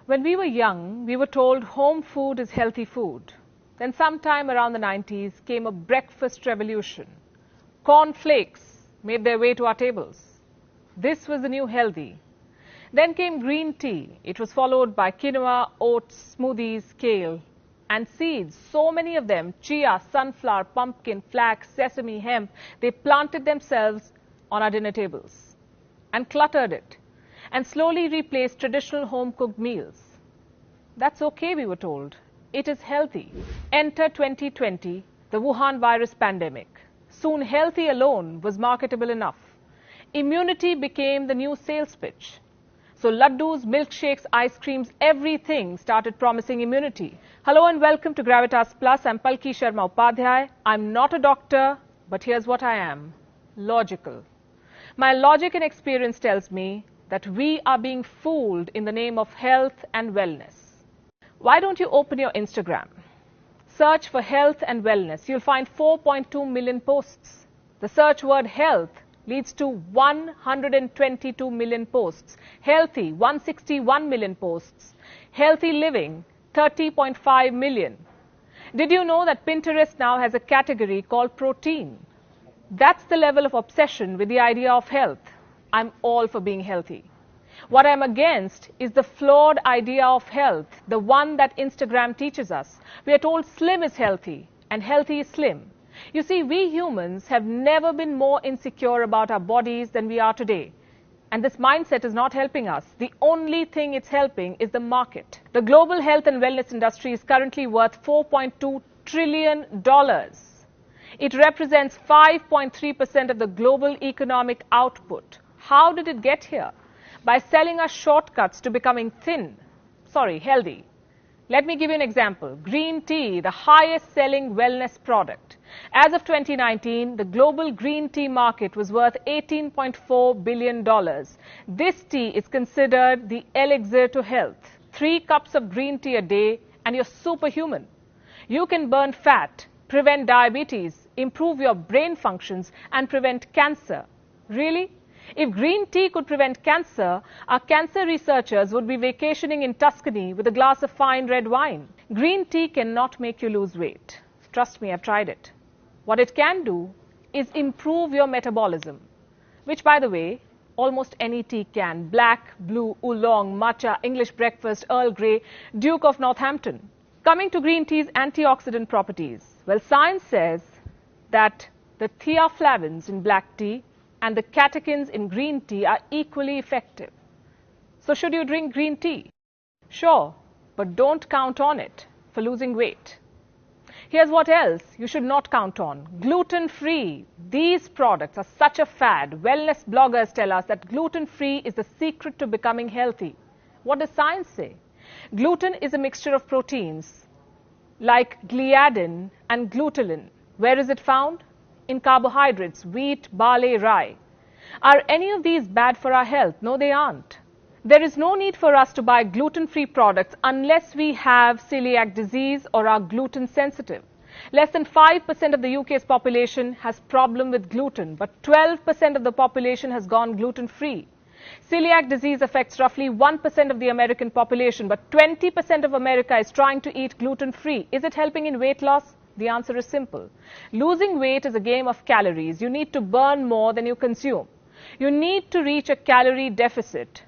When we were young, we were told home food is healthy food. Then sometime around the 90s came a breakfast revolution. Corn flakes made their way to our tables. This was the new healthy. Then came green tea. It was followed by quinoa, oats, smoothies, kale and seeds. So many of them, chia, sunflower, pumpkin, flax, sesame, hemp, they planted themselves on our dinner tables and cluttered it and slowly replaced traditional home-cooked meals. That's okay, we were told. It is healthy. Enter 2020, the Wuhan virus pandemic. Soon healthy alone was marketable enough. Immunity became the new sales pitch. So laddus, milkshakes, ice creams, everything started promising immunity. Hello and welcome to Gravitas Plus. I'm Palki Sharma Upadhyay. I'm not a doctor, but here's what I am. Logical. My logic and experience tells me that we are being fooled in the name of health and wellness. Why don't you open your Instagram? Search for health and wellness. You'll find 4.2 million posts. The search word health leads to 122 million posts. Healthy, 161 million posts. Healthy living, 30.5 million. Did you know that Pinterest now has a category called protein? That's the level of obsession with the idea of health. I'm all for being healthy. What I'm against is the flawed idea of health, the one that Instagram teaches us. We are told slim is healthy and healthy is slim. You see, we humans have never been more insecure about our bodies than we are today. And this mindset is not helping us. The only thing it's helping is the market. The global health and wellness industry is currently worth $4.2 trillion. It represents 5.3% of the global economic output. How did it get here? By selling us shortcuts to becoming healthy. Let me give you an example. Green tea, the highest selling wellness product. As of 2019, the global green tea market was worth $18.4 billion. This tea is considered the elixir to health. 3 cups of green tea a day and you're superhuman. You can burn fat, prevent diabetes, improve your brain functions and prevent cancer. Really? If green tea could prevent cancer, our cancer researchers would be vacationing in Tuscany with a glass of fine red wine. Green tea cannot make you lose weight. Trust me, I've tried it. What it can do is improve your metabolism, which, by the way, almost any tea can. Black, blue, oolong, matcha, English breakfast, Earl Grey, Duke of Northampton. Coming to green tea's antioxidant properties. Well, science says that the theaflavins in black tea and the catechins in green tea are equally effective. So should you drink green tea? Sure, but don't count on it for losing weight. Here's what else you should not count on. Gluten-free. These products are such a fad. Wellness bloggers tell us that gluten-free is the secret to becoming healthy. What does science say? Gluten is a mixture of proteins like gliadin and glutenin. Where is it found? In carbohydrates, wheat, barley, rye. Are any of these bad for our health? No, they aren't. There is no need for us to buy gluten-free products unless we have celiac disease or are gluten sensitive. Less than 5% of the UK's population has problem with gluten, but 12% of the population has gone gluten-free. Celiac disease affects roughly 1% of the American population, but 20% of America is trying to eat gluten-free. Is it helping in weight loss? The answer is simple. Losing weight is a game of calories. You need to burn more than you consume. You need to reach a calorie deficit,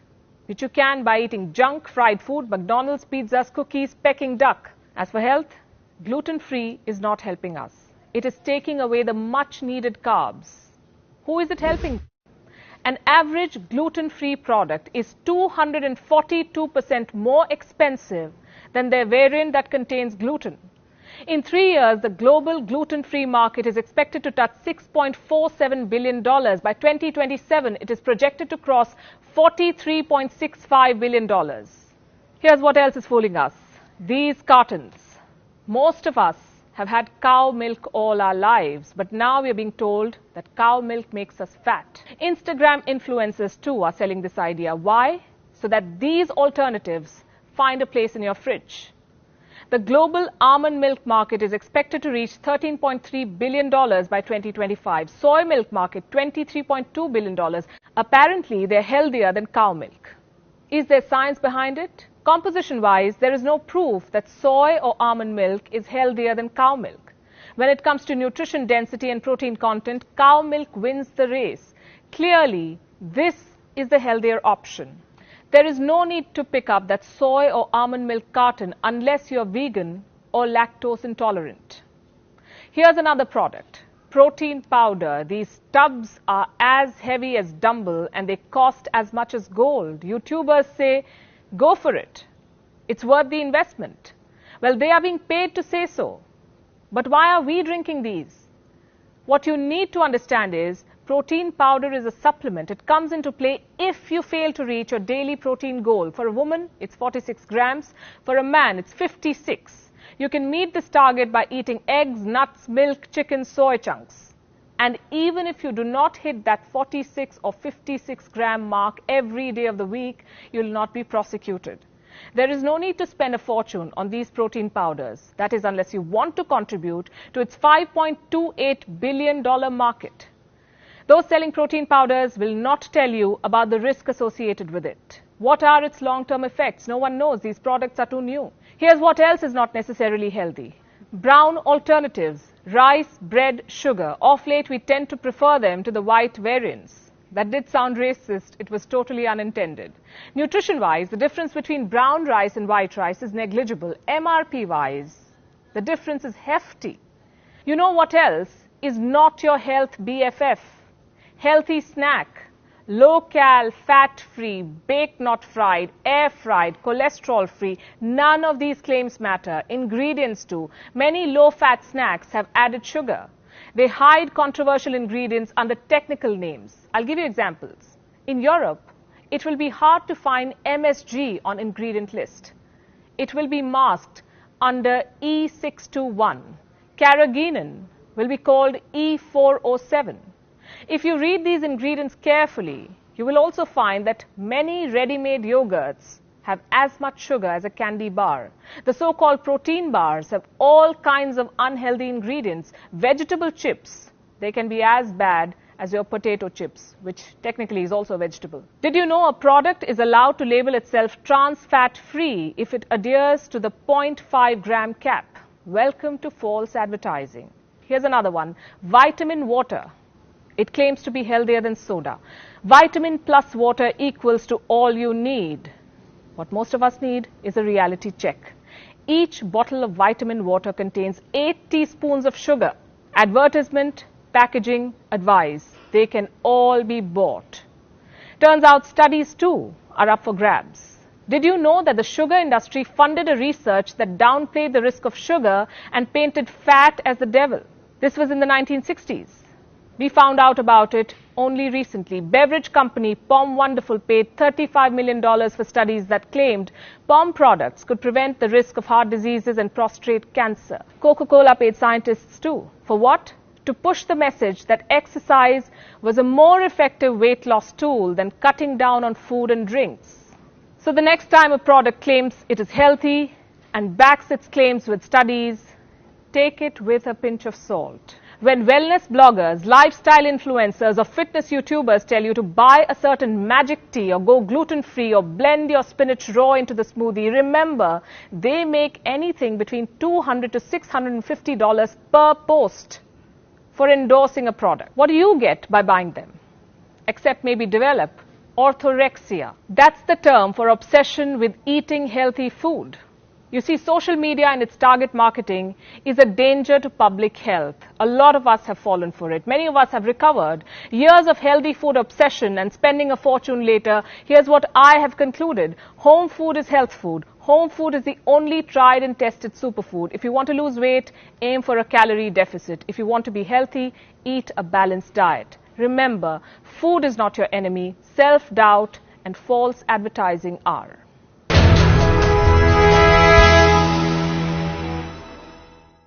which you can by eating junk, fried food, McDonald's, pizzas, cookies, Peking duck. As for health, gluten-free is not helping us. It is taking away the much-needed carbs. Who is it helping? An average gluten-free product is 242% more expensive than their variant that contains gluten. In 3 years, the global gluten-free market is expected to touch $6.47 billion. By 2027, it is projected to cross $43.65 billion. Here's what else is fooling us. These cartons. Most of us have had cow milk all our lives, but now we are being told that cow milk makes us fat. Instagram influencers too are selling this idea. Why? So that these alternatives find a place in your fridge. The global almond milk market is expected to reach $13.3 billion by 2025. Soy milk market, $23.2 billion. Apparently, they're healthier than cow milk. Is there science behind it? Composition-wise, there is no proof that soy or almond milk is healthier than cow milk. When it comes to nutrition density and protein content, cow milk wins the race. Clearly, this is the healthier option. There is no need to pick up that soy or almond milk carton unless you're vegan or lactose intolerant. Here's another product, protein powder. These tubs are as heavy as dumbbell and they cost as much as gold. YouTubers say, go for it. It's worth the investment. Well, they are being paid to say so. But why are we drinking these? What you need to understand is protein powder is a supplement. It comes into play if you fail to reach your daily protein goal. For a woman, it's 46 grams. For a man, it's 56. You can meet this target by eating eggs, nuts, milk, chicken, soy chunks. And even if you do not hit that 46 or 56 gram mark every day of the week, you will not be prosecuted. There is no need to spend a fortune on these protein powders. That is, unless you want to contribute to its $5.28 billion market. Those selling protein powders will not tell you about the risk associated with it. What are its long-term effects? No one knows. These products are too new. Here's what else is not necessarily healthy. Brown alternatives, rice, bread, sugar. Of late, we tend to prefer them to the white variants. That did sound racist. It was totally unintended. Nutrition-wise, the difference between brown rice and white rice is negligible. MRP-wise, the difference is hefty. You know what else is not your health BFF? Healthy snack. Low-cal, fat-free, baked not fried, air-fried, cholesterol-free. None of these claims matter. Ingredients do. Many low-fat snacks have added sugar. They hide controversial ingredients under technical names. I'll give you examples. In Europe, it will be hard to find MSG on ingredient list. It will be masked under E621. Carrageenan will be called E407. If you read these ingredients carefully, you will also find that many ready-made yogurts have as much sugar as a candy bar. The so-called protein bars have all kinds of unhealthy ingredients. Vegetable chips, they can be as bad as your potato chips, which technically is also a vegetable. Did you know a product is allowed to label itself trans fat free if it adheres to the 0.5 gram cap? Welcome to false advertising. Here's another one, vitamin water. It claims to be healthier than soda. Vitamin plus water equals to all you need. What most of us need is a reality check. Each bottle of vitamin water contains 8 teaspoons of sugar. Advertisement, packaging, advice, they can all be bought. Turns out studies too are up for grabs. Did you know that the sugar industry funded a research that downplayed the risk of sugar and painted fat as the devil? This was in the 1960s. We found out about it only recently. Beverage company POM Wonderful paid $35 million for studies that claimed POM products could prevent the risk of heart diseases and prostate cancer. Coca-Cola paid scientists too. For what? To push the message that exercise was a more effective weight loss tool than cutting down on food and drinks. So the next time a product claims it is healthy and backs its claims with studies, take it with a pinch of salt. When wellness bloggers, lifestyle influencers or fitness YouTubers tell you to buy a certain magic tea or go gluten-free or blend your spinach raw into the smoothie, remember, they make anything between $200 to $650 per post for endorsing a product. What do you get by buying them? Except maybe develop orthorexia. That's the term for obsession with eating healthy food. You see, social media and its target marketing is a danger to public health. A lot of us have fallen for it. Many of us have recovered. Years of healthy food obsession and spending a fortune later, here's what I have concluded. Home food is health food. Home food is the only tried and tested superfood. If you want to lose weight, aim for a calorie deficit. If you want to be healthy, eat a balanced diet. Remember, food is not your enemy. Self-doubt and false advertising are.